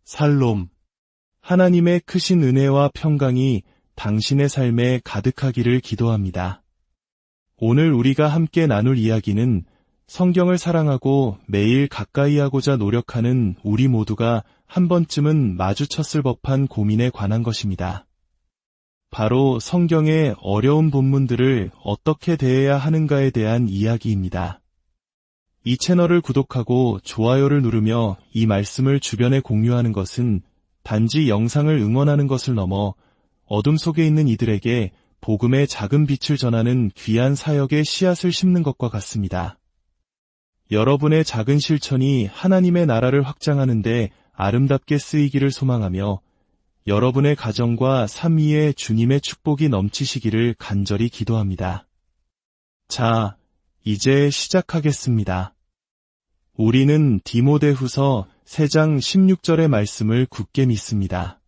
살롬. 하나님의 크신 은혜와 평강이 당신의 삶에 가득하기를 기도합니다. 오늘 우리가 함께 나눌 이야기는 성경을 사랑하고 매일 가까이 하고자 노력하는 우리 모두가 한 번쯤은 마주쳤을 법한 고민에 관한 것입니다. 바로 성경의 어려운 본문들을 어떻게 대해야 하는가에 대한 이야기입니다. 이 채널을 구독하고 좋아요를 누르며 이 말씀을 주변에 공유하는 것은 단지 영상을 응원하는 것을 넘어 어둠 속에 있는 이들에게 복음의 작은 빛을 전하는 귀한 사역의 씨앗을 심는 것과 같습니다. 여러분의 작은 실천이 하나님의 나라를 확장하는 데 아름답게 쓰이기를 소망하며 여러분의 가정과 삶 위에 주님의 축복이 넘치시기를 간절히 기도합니다. 자, 이제 시작하겠습니다. 우리는 디모데후서 3장 16절의 말씀을 굳게 믿습니다.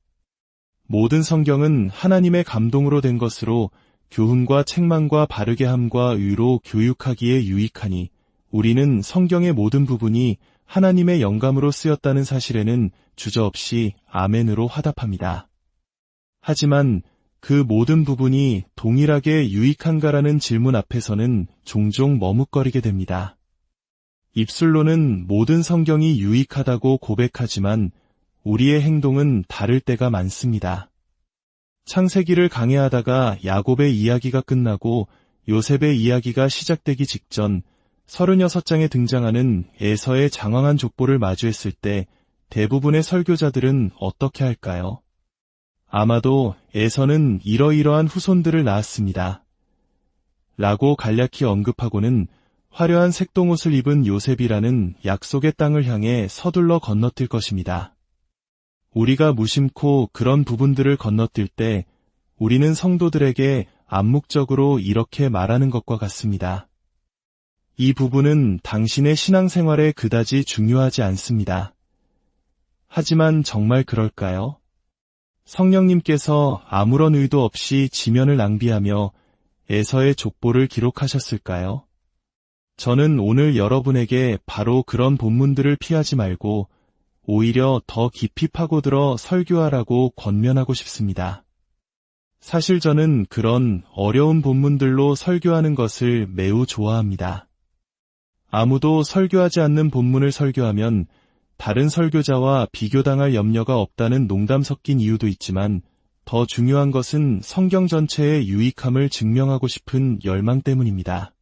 모든 성경은 하나님의 감동으로 된 것으로 교훈과 책망과 바르게 함과 의로 교육하기에 유익하니 우리는 성경의 모든 부분이 하나님의 영감으로 쓰였다는 사실에는 주저없이 아멘으로 화답합니다. 하지만 그 모든 부분이 동일하게 유익한가라는 질문 앞에서는 종종 머뭇거리게 됩니다. 입술로는 모든 성경이 유익하다고 고백하지만 우리의 행동은 다를 때가 많습니다. 창세기를 강해하다가 야곱의 이야기가 끝나고 요셉의 이야기가 시작되기 직전 36장에 등장하는 에서의 장황한 족보를 마주했을 때 대부분의 설교자들은 어떻게 할까요? 아마도 에서는 이러이러한 후손들을 낳았습니다. 라고 간략히 언급하고는 화려한 색동옷을 입은 요셉이라는 약속의 땅을 향해 서둘러 건너뛸 것입니다. 우리가 무심코 그런 부분들을 건너뛸 때 우리는 성도들에게 암묵적으로 이렇게 말하는 것과 같습니다. 이 부분은 당신의 신앙생활에 그다지 중요하지 않습니다. 하지만 정말 그럴까요? 성령님께서 아무런 의도 없이 지면을 낭비하며 에서의 족보를 기록하셨을까요? 저는 오늘 여러분에게 바로 그런 본문들을 피하지 말고 오히려 더 깊이 파고들어 설교하라고 권면하고 싶습니다. 사실 저는 그런 어려운 본문들로 설교하는 것을 매우 좋아합니다. 아무도 설교하지 않는 본문을 설교하면 다른 설교자와 비교당할 염려가 없다는 농담 섞인 이유도 있지만 더 중요한 것은 성경 전체의 유익함을 증명하고 싶은 열망 때문입니다.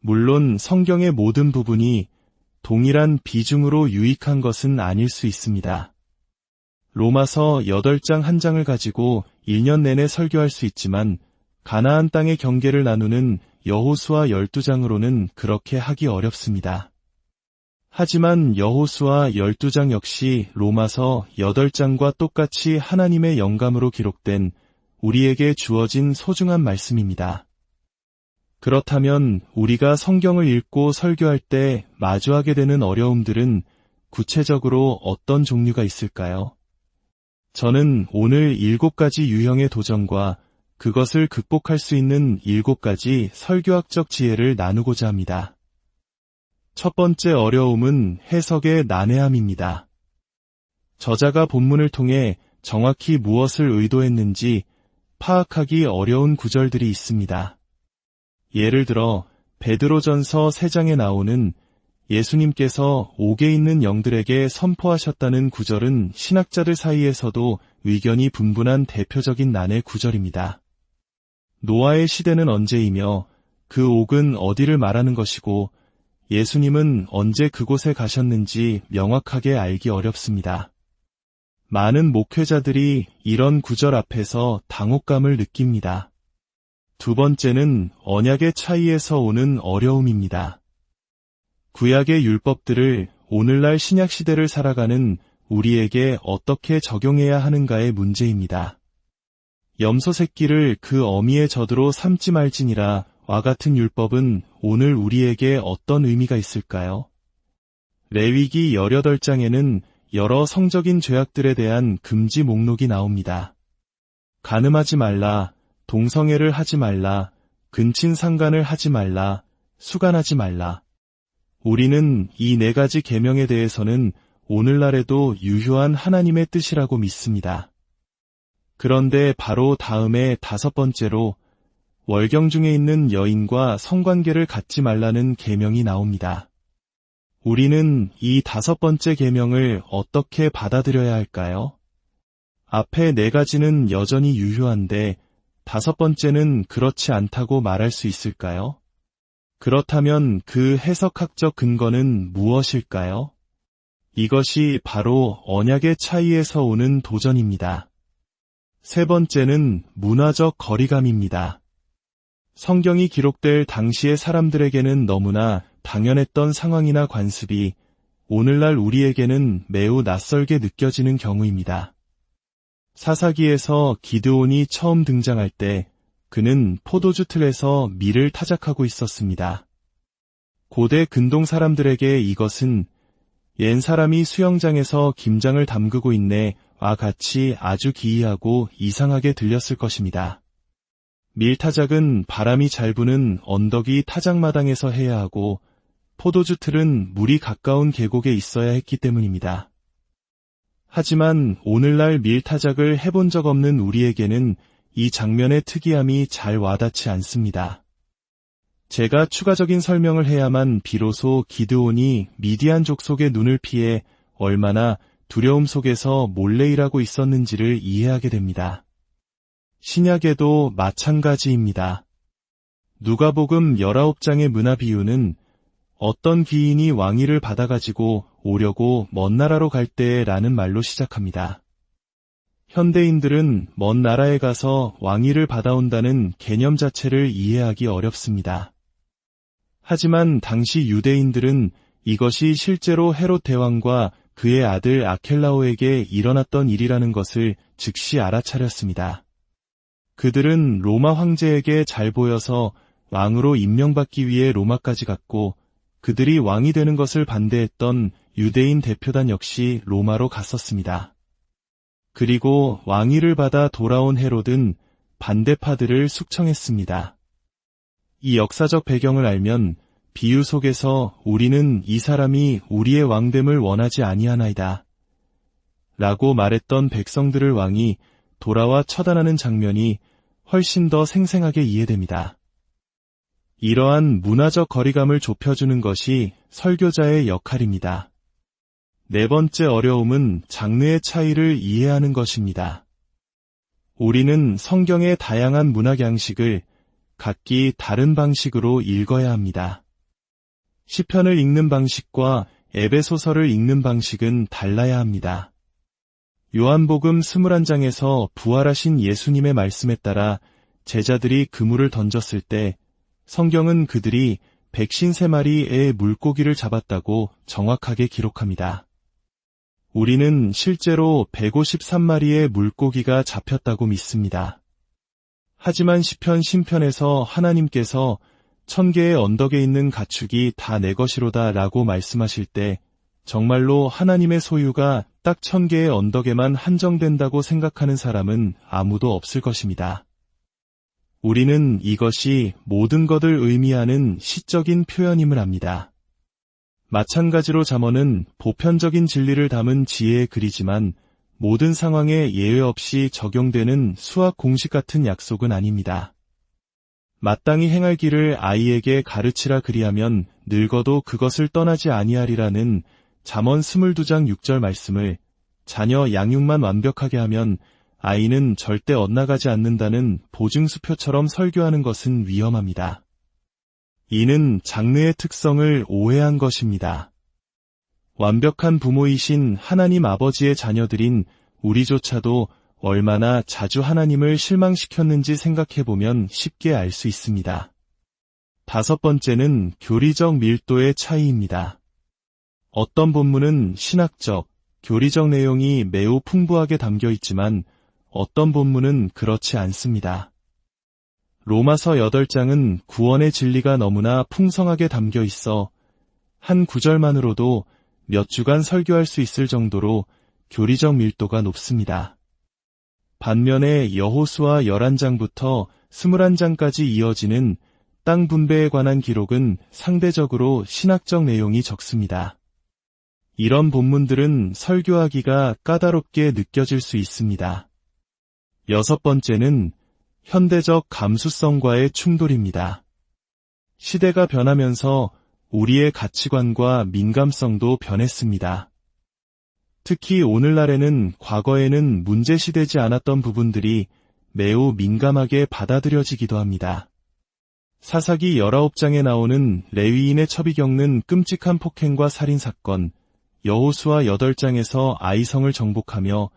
물론 성경의 모든 부분이 동일한 비중으로 유익한 것은 아닐 수 있습니다. 로마서 8장 한 장을 가지고 1년 내내 설교할 수 있지만 가나안 땅의 경계를 나누는 여호수아 12장으로는 그렇게 하기 어렵습니다. 하지만 여호수아 12장 역시 로마서 8장과 똑같이 하나님의 영감으로 기록된 우리에게 주어진 소중한 말씀입니다. 그렇다면 우리가 성경을 읽고 설교할 때 마주하게 되는 어려움들은 구체적으로 어떤 종류가 있을까요? 저는 오늘 7가지 유형의 도전과 그것을 극복할 수 있는 7가지 설교학적 지혜를 나누고자 합니다. 첫 번째 어려움은 해석의 난해함입니다. 저자가 본문을 통해 정확히 무엇을 의도했는지 파악하기 어려운 구절들이 있습니다. 예를 들어 베드로전서 3장에 나오는 예수님께서 옥에 있는 영들에게 선포하셨다는 구절은 신학자들 사이에서도 의견이 분분한 대표적인 난해 구절입니다. 노아의 시대는 언제이며 그 옥은 어디를 말하는 것이고 예수님은 언제 그곳에 가셨는지 명확하게 알기 어렵습니다. 많은 목회자들이 이런 구절 앞에서 당혹감을 느낍니다. 두 번째는 언약의 차이에서 오는 어려움입니다. 구약의 율법들을 오늘날 신약시대를 살아가는 우리에게 어떻게 적용해야 하는가의 문제입니다. 염소 새끼를 그 어미의 젖으로 삼지 말지니라 와 같은 율법은 오늘 우리에게 어떤 의미가 있을까요? 레위기 18장에는 여러 성적인 죄악들에 대한 금지 목록이 나옵니다. 간음하지 말라, 동성애를 하지 말라, 근친 상간을 하지 말라, 수간하지 말라. 우리는 이 4가지 계명에 대해서는 오늘날에도 유효한 하나님의 뜻이라고 믿습니다. 그런데 바로 다음에 5번째로 월경 중에 있는 여인과 성관계를 갖지 말라는 계명이 나옵니다. 우리는 이 5번째 계명을 어떻게 받아들여야 할까요? 앞에 4가지는 여전히 유효한데 5번째는 그렇지 않다고 말할 수 있을까요? 그렇다면 그 해석학적 근거는 무엇일까요? 이것이 바로 언약의 차이에서 오는 도전입니다. 3번째는 문화적 거리감입니다. 성경이 기록될 당시의 사람들에게는 너무나 당연했던 상황이나 관습이 오늘날 우리에게는 매우 낯설게 느껴지는 경우입니다. 사사기에서 기드온이 처음 등장할 때 그는 포도주 틀에서 밀을 타작하고 있었습니다. 고대 근동 사람들에게 이것은 옛 사람이 수영장에서 김장을 담그고 있네와 같이 아주 기이하고 이상하게 들렸을 것입니다. 밀타작은 바람이 잘 부는 언덕이 타작마당에서 해야 하고 포도주 틀은 물이 가까운 계곡에 있어야 했기 때문입니다. 하지만 오늘날 밀타작을 해본 적 없는 우리에게는 이 장면의 특이함이 잘 와닿지 않습니다. 제가 추가적인 설명을 해야만 비로소 기드온이 미디안 족속의 눈을 피해 얼마나 두려움 속에서 몰래 일하고 있었는지를 이해하게 됩니다. 신약에도 마찬가지입니다. 누가복음 19장의 문화 비유는 어떤 귀인이 왕위를 받아가지고 오려고 먼 나라로 갈 때라는 말로 시작합니다. 현대인들은 먼 나라에 가서 왕위를 받아온다는 개념 자체를 이해하기 어렵습니다. 하지만 당시 유대인들은 이것이 실제로 헤롯 대왕과 그의 아들 아켈라오에게 일어났던 일이라는 것을 즉시 알아차렸습니다. 그들은 로마 황제에게 잘 보여서 왕으로 임명받기 위해 로마까지 갔고 그들이 왕이 되는 것을 반대했던 유대인 대표단 역시 로마로 갔었습니다. 그리고 왕위를 받아 돌아온 헤롯은 반대파들을 숙청했습니다. 이 역사적 배경을 알면 비유 속에서 우리는 이 사람이 우리의 왕됨을 원하지 아니하나이다 라고 말했던 백성들을 왕이 돌아와 처단하는 장면이 훨씬 더 생생하게 이해됩니다. 이러한 문화적 거리감을 좁혀주는 것이 설교자의 역할입니다. 4번째 어려움은 장르의 차이를 이해하는 것입니다. 우리는 성경의 다양한 문학 양식을 각기 다른 방식으로 읽어야 합니다. 시편을 읽는 방식과 에베소서를 읽는 방식은 달라야 합니다. 요한복음 21장에서 부활하신 예수님의 말씀에 따라 제자들이 그물을 던졌을 때 성경은 그들이 153마리의 물고기를 잡았다고 정확하게 기록합니다. 우리는 실제로 153마리의 물고기가 잡혔다고 믿습니다. 하지만 시편 신편에서 하나님께서 1000개의 언덕에 있는 가축이 다 내 것이로다 라고 말씀하실 때 정말로 하나님의 소유가 딱 1000개의 언덕에만 한정된다고 생각하는 사람은 아무도 없을 것입니다. 우리는 이것이 모든 것을 의미하는 시적인 표현임을 압니다. 마찬가지로 잠언은 보편적인 진리를 담은 지혜의 글이지만 모든 상황에 예외 없이 적용되는 수학 공식 같은 약속은 아닙니다. 마땅히 행할 길을 아이에게 가르치라 그리하면 늙어도 그것을 떠나지 아니하리라는 잠언 22장 6절 말씀을 자녀 양육만 완벽하게 하면 아이는 절대 엇나가지 않는다는 보증수표처럼 설교하는 것은 위험합니다. 이는 장르의 특성을 오해한 것입니다. 완벽한 부모이신 하나님 아버지의 자녀들인 우리조차도 얼마나 자주 하나님을 실망시켰는지 생각해보면 쉽게 알 수 있습니다. 5번째는 교리적 밀도의 차이입니다. 어떤 본문은 신학적, 교리적 내용이 매우 풍부하게 담겨 있지만 어떤 본문은 그렇지 않습니다. 로마서 8장은 구원의 진리가 너무나 풍성하게 담겨 있어 한 구절만으로도 몇 주간 설교할 수 있을 정도로 교리적 밀도가 높습니다. 반면에 여호수아 11장부터 21장까지 이어지는 땅 분배에 관한 기록은 상대적으로 신학적 내용이 적습니다. 이런 본문들은 설교하기가 까다롭게 느껴질 수 있습니다. 여섯 번째는 현대적 감수성과의 충돌입니다. 시대가 변하면서 우리의 가치관과 민감성도 변했습니다. 특히 오늘날에는 과거에는 문제시되지 않았던 부분들이 매우 민감하게 받아들여지기도 합니다. 사사기 19장에 나오는 레위인의 첩이 겪는 끔찍한 폭행과 살인사건, 여호수아 8장에서 아이성을 정복하며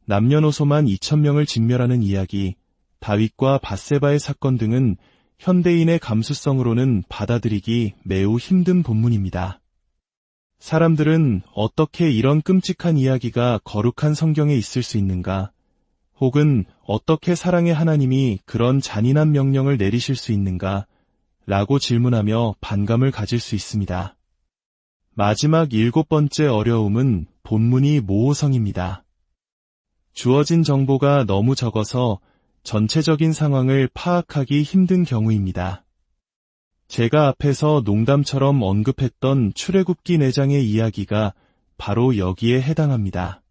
남녀노소만 2,000명을 진멸하는 이야기, 다윗과 밧세바의 사건 등은 현대인의 감수성으로는 받아들이기 매우 힘든 본문입니다. 사람들은 어떻게 이런 끔찍한 이야기가 거룩한 성경에 있을 수 있는가? 혹은 어떻게 사랑의 하나님이 그런 잔인한 명령을 내리실 수 있는가? 라고 질문하며 반감을 가질 수 있습니다. 마지막 7번째 어려움은 본문이 모호성입니다. 주어진 정보가 너무 적어서 전체적인 상황을 파악하기 힘든 경우입니다. 제가 앞에서 농담처럼 언급했던 출애굽기 4장의 이야기가 바로 여기에 해당합니다.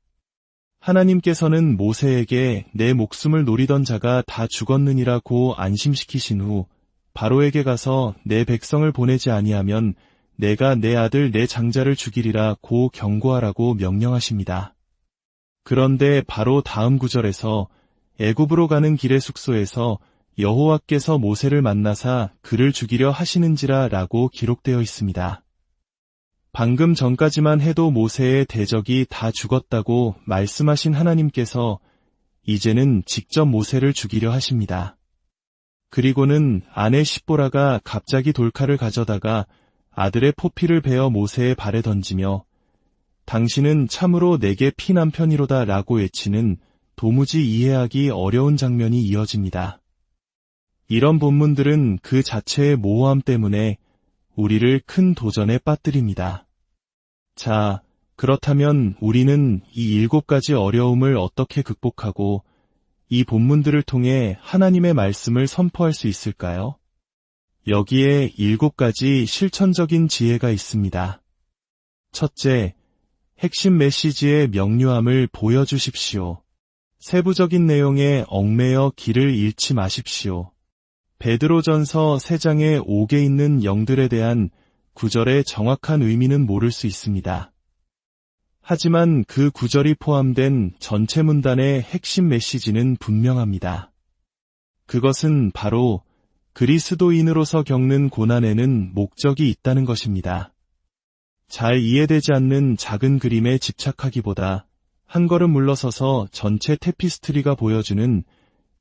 하나님께서는 모세에게 내 목숨을 노리던 자가 다 죽었느니라고 안심시키신 후 바로에게 가서 내 백성을 보내지 아니하면 내가 내 아들 내 장자를 죽이리라고 경고하라고 명령하십니다. 그런데 바로 다음 구절에서 애굽으로 가는 길의 숙소에서 여호와께서 모세를 만나사 그를 죽이려 하시는지라 라고 기록되어 있습니다. 방금 전까지만 해도 모세의 대적이 다 죽었다고 말씀하신 하나님께서 이제는 직접 모세를 죽이려 하십니다. 그리고는 아내 십보라가 갑자기 돌칼을 가져다가 아들의 포피를 베어 모세의 발에 던지며 당신은 참으로 내게 피남편이로다 라고 외치는 도무지 이해하기 어려운 장면이 이어집니다. 이런 본문들은 그 자체의 모호함 때문에 우리를 큰 도전에 빠뜨립니다. 자, 그렇다면 우리는 이 7가지 어려움을 어떻게 극복하고 이 본문들을 통해 하나님의 말씀을 선포할 수 있을까요? 여기에 7가지 실천적인 지혜가 있습니다. 첫째, 핵심 메시지의 명료함을 보여주십시오. 세부적인 내용에 얽매여 길을 잃지 마십시오. 베드로전서 3장에 옥에 있는 영들에 대한 구절의 정확한 의미는 모를 수 있습니다. 하지만 그 구절이 포함된 전체 문단의 핵심 메시지는 분명합니다. 그것은 바로 그리스도인으로서 겪는 고난에는 목적이 있다는 것입니다. 잘 이해되지 않는 작은 그림에 집착하기보다 한 걸음 물러서서 전체 테피스트리가 보여주는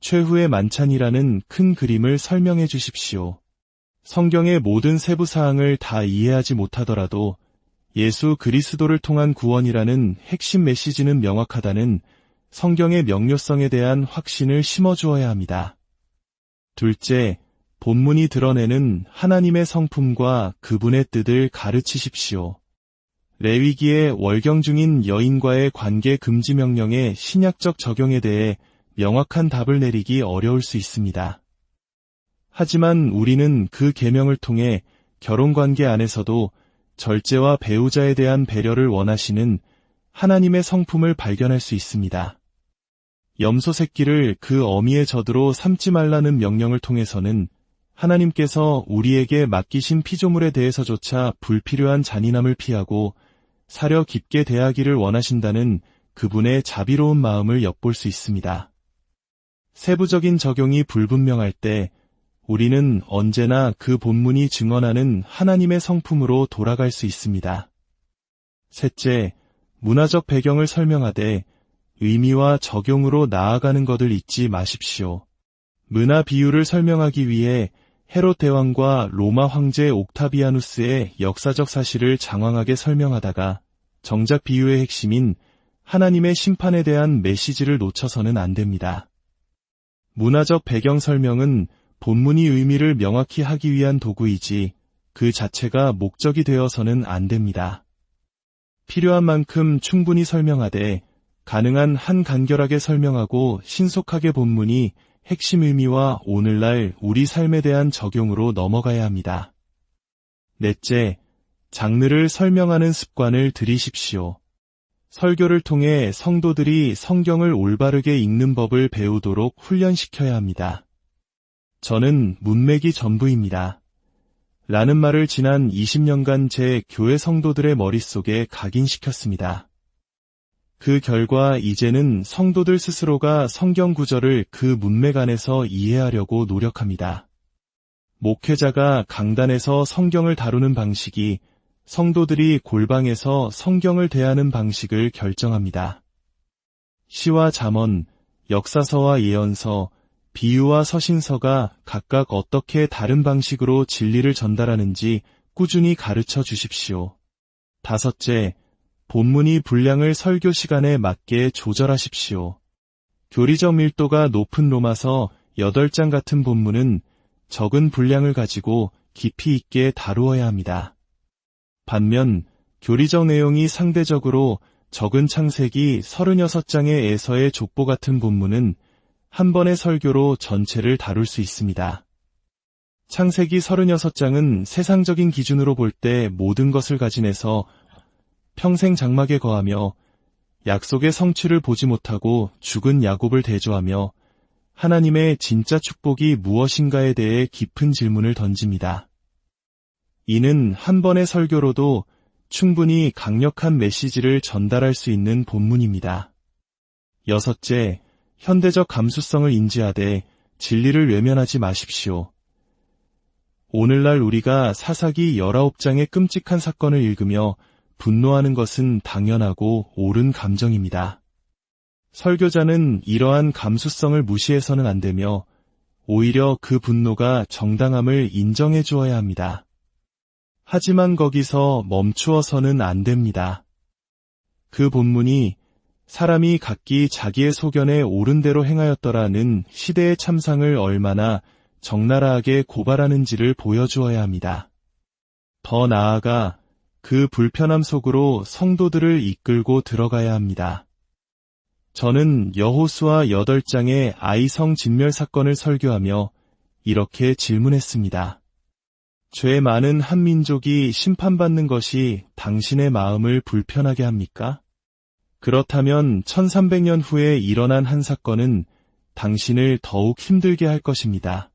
최후의 만찬이라는 큰 그림을 설명해 주십시오. 성경의 모든 세부 사항을 다 이해하지 못하더라도 예수 그리스도를 통한 구원이라는 핵심 메시지는 명확하다는 성경의 명료성에 대한 확신을 심어주어야 합니다. 둘째, 본문이 드러내는 하나님의 성품과 그분의 뜻을 가르치십시오. 레위기의 월경 중인 여인과의 관계 금지 명령의 신약적 적용에 대해 명확한 답을 내리기 어려울 수 있습니다. 하지만 우리는 그 계명을 통해 결혼관계 안에서도 절제와 배우자에 대한 배려를 원하시는 하나님의 성품을 발견할 수 있습니다. 염소 새끼를 그 어미의 젖으로 삼지 말라는 명령을 통해서는 하나님께서 우리에게 맡기신 피조물에 대해서조차 불필요한 잔인함을 피하고 사려 깊게 대하기를 원하신다는 그분의 자비로운 마음을 엿볼 수 있습니다. 세부적인 적용이 불분명할 때 우리는 언제나 그 본문이 증언하는 하나님의 성품으로 돌아갈 수 있습니다. 셋째, 문화적 배경을 설명하되 의미와 적용으로 나아가는 것을 잊지 마십시오. 문화 비유를 설명하기 위해 헤롯 대왕과 로마 황제 옥타비아누스의 역사적 사실을 장황하게 설명하다가 정작 비유의 핵심인 하나님의 심판에 대한 메시지를 놓쳐서는 안 됩니다. 문화적 배경 설명은 본문이 의미를 명확히 하기 위한 도구이지 그 자체가 목적이 되어서는 안 됩니다. 필요한 만큼 충분히 설명하되 가능한 한 간결하게 설명하고 신속하게 본문이 핵심 의미와 오늘날 우리 삶에 대한 적용으로 넘어가야 합니다. 넷째, 장르를 설명하는 습관을 들이십시오. 설교를 통해 성도들이 성경을 올바르게 읽는 법을 배우도록 훈련시켜야 합니다. 저는 문맥이 전부입니다. 라는 말을 지난 20년간 제 교회 성도들의 머릿속에 각인시켰습니다. 그 결과 이제는 성도들 스스로가 성경 구절을 그 문맥 안에서 이해하려고 노력합니다. 목회자가 강단에서 성경을 다루는 방식이 성도들이 골방에서 성경을 대하는 방식을 결정합니다. 시와 잠언, 역사서와 예언서, 비유와 서신서가 각각 어떻게 다른 방식으로 진리를 전달하는지 꾸준히 가르쳐 주십시오. 5째, 본문이 분량을 설교 시간에 맞게 조절하십시오. 교리적 밀도가 높은 로마서 8장 같은 본문은 적은 분량을 가지고 깊이 있게 다루어야 합니다. 반면 교리적 내용이 상대적으로 적은 창세기 36장의 에서의 족보 같은 본문은 한 번의 설교로 전체를 다룰 수 있습니다. 창세기 36장은 세상적인 기준으로 볼 때 모든 것을 가진해서 평생 장막에 거하며 약속의 성취를 보지 못하고 죽은 야곱을 대조하며 하나님의 진짜 축복이 무엇인가에 대해 깊은 질문을 던집니다. 이는 한 번의 설교로도 충분히 강력한 메시지를 전달할 수 있는 본문입니다. 6째, 현대적 감수성을 인지하되 진리를 외면하지 마십시오. 오늘날 우리가 사사기 19장의 끔찍한 사건을 읽으며 분노하는 것은 당연하고 옳은 감정입니다. 설교자는 이러한 감수성을 무시해서는 안 되며 오히려 그 분노가 정당함을 인정해 주어야 합니다. 하지만 거기서 멈추어서는 안 됩니다. 그 본문이 사람이 각기 자기의 소견에 옳은 대로 행하였더라는 시대의 참상을 얼마나 적나라하게 고발하는지를 보여주어야 합니다. 더 나아가 그 불편함 속으로 성도들을 이끌고 들어가야 합니다. 저는 여호수아 8장의 아이성 진멸 사건을 설교하며 이렇게 질문했습니다. 죄 많은 한 민족이 심판받는 것이 당신의 마음을 불편하게 합니까? 그렇다면 1300년 후에 일어난 한 사건은 당신을 더욱 힘들게 할 것입니다.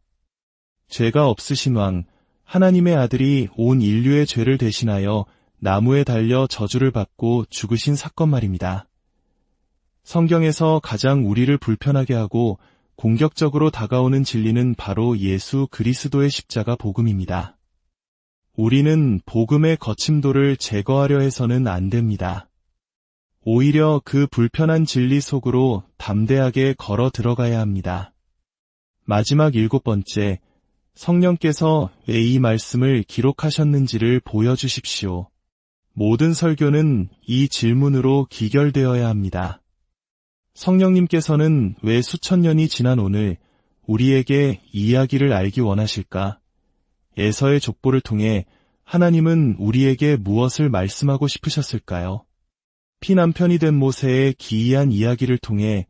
죄가 없으신 왕, 하나님의 아들이 온 인류의 죄를 대신하여 나무에 달려 저주를 받고 죽으신 사건 말입니다. 성경에서 가장 우리를 불편하게 하고 공격적으로 다가오는 진리는 바로 예수 그리스도의 십자가 복음입니다. 우리는 복음의 거침도를 제거하려 해서는 안 됩니다. 오히려 그 불편한 진리 속으로 담대하게 걸어 들어가야 합니다. 마지막 7번째, 성령께서 왜 이 말씀을 기록하셨는지를 보여주십시오. 모든 설교는 이 질문으로 기결되어야 합니다. 성령님께서는 왜 수천 년이 지난 오늘 우리에게 이야기를 알기 원하실까? 에서의 족보를 통해 하나님은 우리에게 무엇을 말씀하고 싶으셨을까요? 피남편이 된 모세의 기이한 이야기를 통해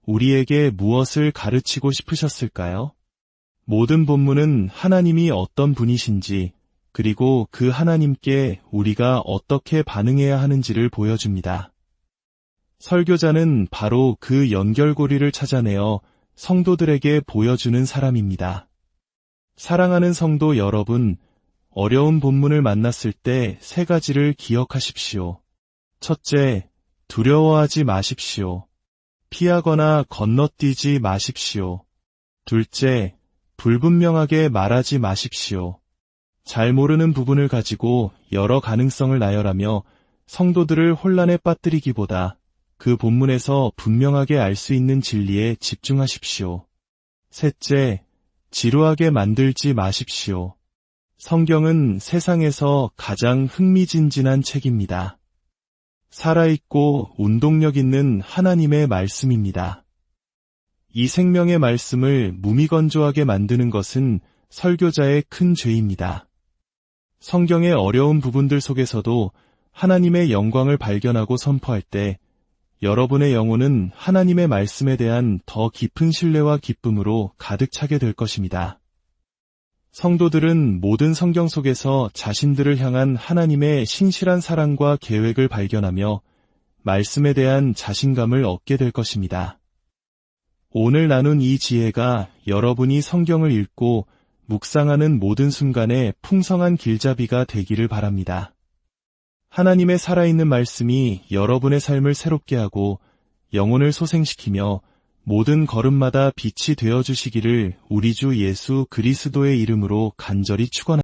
우리에게 무엇을 가르치고 싶으셨을까요? 모든 본문은 하나님이 어떤 분이신지 그리고 그 하나님께 우리가 어떻게 반응해야 하는지를 보여줍니다. 설교자는 바로 그 연결고리를 찾아내어 성도들에게 보여주는 사람입니다. 사랑하는 성도 여러분, 어려운 본문을 만났을 때 3가지를 기억하십시오. 첫째, 두려워하지 마십시오. 피하거나 건너뛰지 마십시오. 둘째, 불분명하게 말하지 마십시오. 잘 모르는 부분을 가지고 여러 가능성을 나열하며 성도들을 혼란에 빠뜨리기보다 그 본문에서 분명하게 알 수 있는 진리에 집중하십시오. 셋째, 지루하게 만들지 마십시오. 성경은 세상에서 가장 흥미진진한 책입니다. 살아있고 운동력 있는 하나님의 말씀입니다. 이 생명의 말씀을 무미건조하게 만드는 것은 설교자의 큰 죄입니다. 성경의 어려운 부분들 속에서도 하나님의 영광을 발견하고 선포할 때 여러분의 영혼은 하나님의 말씀에 대한 더 깊은 신뢰와 기쁨으로 가득 차게 될 것입니다. 성도들은 모든 성경 속에서 자신들을 향한 하나님의 신실한 사랑과 계획을 발견하며 말씀에 대한 자신감을 얻게 될 것입니다. 오늘 나눈 이 지혜가 여러분이 성경을 읽고 묵상하는 모든 순간에 풍성한 길잡이가 되기를 바랍니다. 하나님의 살아있는 말씀이 여러분의 삶을 새롭게 하고 영혼을 소생시키며 모든 걸음마다 빛이 되어주시기를 우리 주 예수 그리스도의 이름으로 간절히 축원합니다.